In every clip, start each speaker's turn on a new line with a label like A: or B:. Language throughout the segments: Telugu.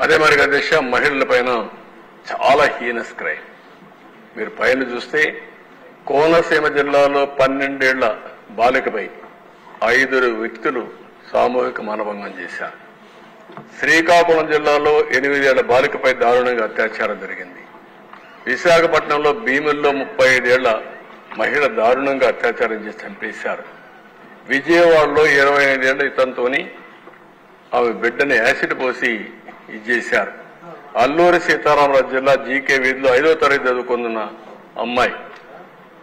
A: అదే మరి అధ్యక్ష మహిళల పైన చాలా హీనస్ క్రైమ్. మీరు పైన చూస్తే కోనసీమ జిల్లాలో 12 ఏళ్ల బాలికపై 5 వ్యక్తులు సామూహిక మానభంగం చేశారు. శ్రీకాకుళం జిల్లాలో 8 ఏళ్ల బాలికపై దారుణంగా అత్యాచారం జరిగింది. విశాఖపట్నంలో భీముల్లో 35 ఏళ్ల మహిళ దారుణంగా అత్యాచారం చేసి చంపేశారు. విజయవాడలో 25 ఏళ్ల ఇతనితోని ఆమె బిడ్డని యాసిడ్ పోసి ఇచ్చేశారు. అల్లూరి సీతారామరాజు జిల్లా జీకే వీధిలో 5వ తరగతి చదువుకుంటున్న అమ్మాయి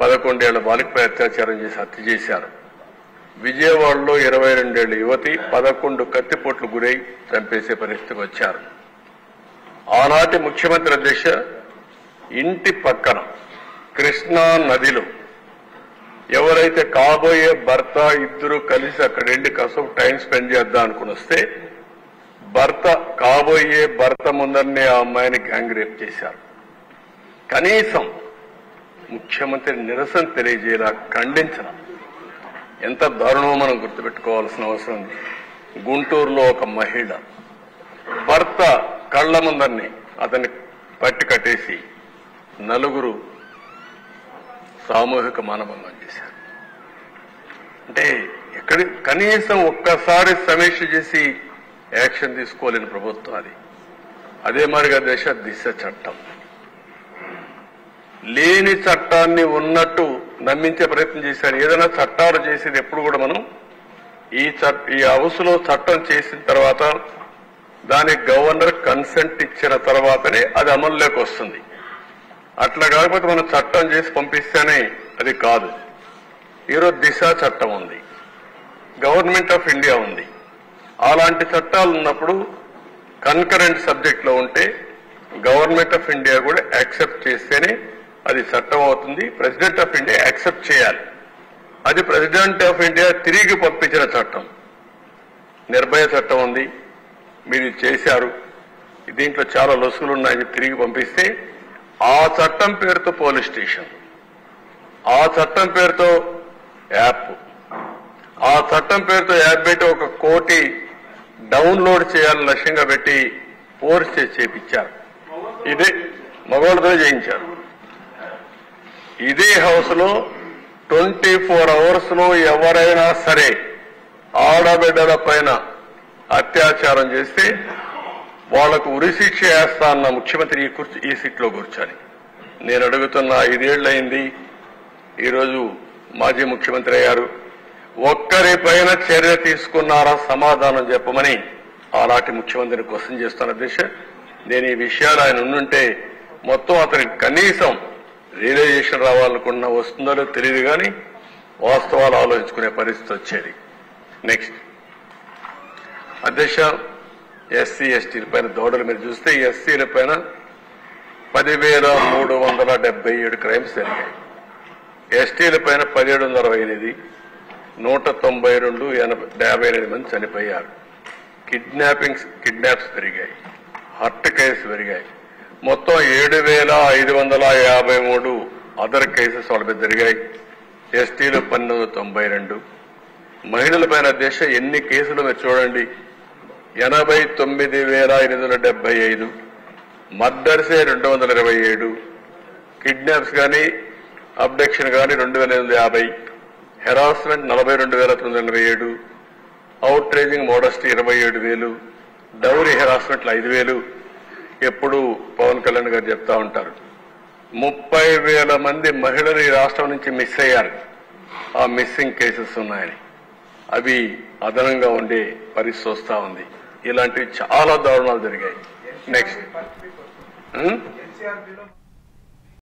A: 11 ఏళ్ల బాలికపై అత్యాచారం చేసి హత్య చేశారు. విజయవాడలో 22 ఏళ్ల యువతి 11 కత్తిపోట్లు గురై చంపేసే పరిస్థితికి వచ్చారు. ఆనాటి ముఖ్యమంత్రి అధ్యక్ష ఇంటి పక్కన కృష్ణా నదిలో ఎవరైతే కాబోయే భర్త ఇద్దరు కలిసి అక్కడ వెళ్ళి కాసేపు టైం స్పెండ్ చేద్దాం అనుకుని వస్తే కాబోయే భర్త ముందరనే ఆ అమ్మాయిని గ్యాంగ్ రేప్ చేశారు. కనీసం ముఖ్యమంత్రి నిరసన తెలియజేలా ఖండించడం ఎంత దారుణమో మనం గుర్తుపెట్టుకోవాల్సిన అవసరం ఉంది. గుంటూరులో ఒక మహిళ భర్త కళ్ల ముందరిని అతన్ని పట్టి కట్టేసి 4 సామూహిక మానభంగం చేశారు. అంటే కనీసం ఒక్కసారి సమీక్ష చేసి యాక్షన్ తీసుకోలేని ప్రభుత్వం అది. అదే మరిగా దిశ చట్టం లేని చట్టాన్ని ఉన్నట్టు నమ్మించే ప్రయత్నం చేశారు. ఏదైనా చట్టాలు చేసేది ఎప్పుడు కూడా మనం ఈ హౌస్లో చట్టం చేసిన తర్వాత దానికి గవర్నర్ కన్సెంట్ ఇచ్చిన తర్వాతనే అది అమల్లోకి వస్తుంది. అట్లా కాకపోతే మనం చట్టం చేసి పంపిస్తేనే అది కాదు. ఈరోజు దిశ చట్టం ఉంది, గవర్నమెంట్ ఆఫ్ ఇండియా ఉంది. అలాంటి చట్టాలు ఉన్నప్పుడు కన్కరెంట్ సబ్జెక్ట్ లో ఉంటే గవర్నమెంట్ ఆఫ్ ఇండియా కూడా యాక్సెప్ట్ చేస్తేనే అది చట్టం అవుతుంది. ప్రెసిడెంట్ ఆఫ్ ఇండియా యాక్సెప్ట్ చేయాలి. అది ప్రెసిడెంట్ ఆఫ్ ఇండియా తిరిగి పంపించిన చట్టం. నిర్భయ చట్టం ఉంది, మీరు చేశారు, దీంట్లో చాలా లొసుగులు ఉన్నాయని తిరిగి పంపిస్తే ఆ చట్టం పేరుతో పోలీస్ స్టేషన్, ఆ చట్టం పేరుతో యాప్, ఆ చట్టం పేరుతో యాప్ పెట్టి 1 కోటి డౌన్లోడ్ చేయాలని లక్ష్యంగా పెట్టి ఫోర్స్ చేసి చేపించారు. ఇదే మగవాళ్ళతో చేయించారు. ఇదే హౌస్ లో 24 అవర్స్ లో ఎవరైనా సరే ఆడబిడ్డల పైన అత్యాచారం చేస్తే వాళ్లకు ఉరిశిక్ష వేస్తా అన్న ముఖ్యమంత్రి ఈ సీట్లో కూర్చొని నేను అడుగుతున్నా. 5 ఏళ్లయింది, ఈరోజు మాజీ ముఖ్యమంత్రి అయ్యారు. ఒక్కరిపైన చర్య తీసుకున్నారా సమాధానం చెప్పమని ఆనాటి ముఖ్యమంత్రిని క్వశ్చన్ చేస్తున్న దిశ. నేను ఈ విషయాలు ఆయన ఉండుంటే మొత్తం అతనికి కనీసం రియలైజేషన్ రావాలనుకున్నా వస్తుందో తెలియదు, కానీ వాస్తవాలు ఆలోచించుకునే పరిస్థితి వచ్చేది. నెక్స్ట్ అధ్యక్ష ఎస్సీ ఎస్టీల పైన దౌడలు మీరు చూస్తే ఎస్సీల పైన 10,377 క్రైమ్స్ జరిగాయి. ఎస్టీల పైన 1728, 192, 58 మంది చనిపోయారు. కిడ్నాప్స్ పెరిగాయి, హర్ట్ కేసు పెరిగాయి. మొత్తం 7,553 అదర్ కేసెస్ వాళ్ళ మీద జరిగాయి. ఎస్టీలు 1292. మహిళల పైన దేశ ఎన్ని కేసులు మీరు చూడండి, 89,875. మర్డర్సే 227. కిడ్నాప్స్ కానీ అబ్డక్షన్ కానీ 2,850. Harassment 42,987. Outraging modesty 27,000. Dowry హెరాస్మెంట్లు 5,000. ఎప్పుడు పవన్ కళ్యాణ్ గారు చెప్తా ఉంటారు 30,000 మంది మహిళలు ఈ రాష్ట్రం నుంచి మిస్ అయ్యారు, ఆ మిస్సింగ్ కేసెస్ ఉన్నాయని. అవి అదనంగా ఉండే పరిస్థితి వస్తా ఉంది. ఇలాంటివి చాలా దారుణాలు జరిగాయి. నెక్స్ట్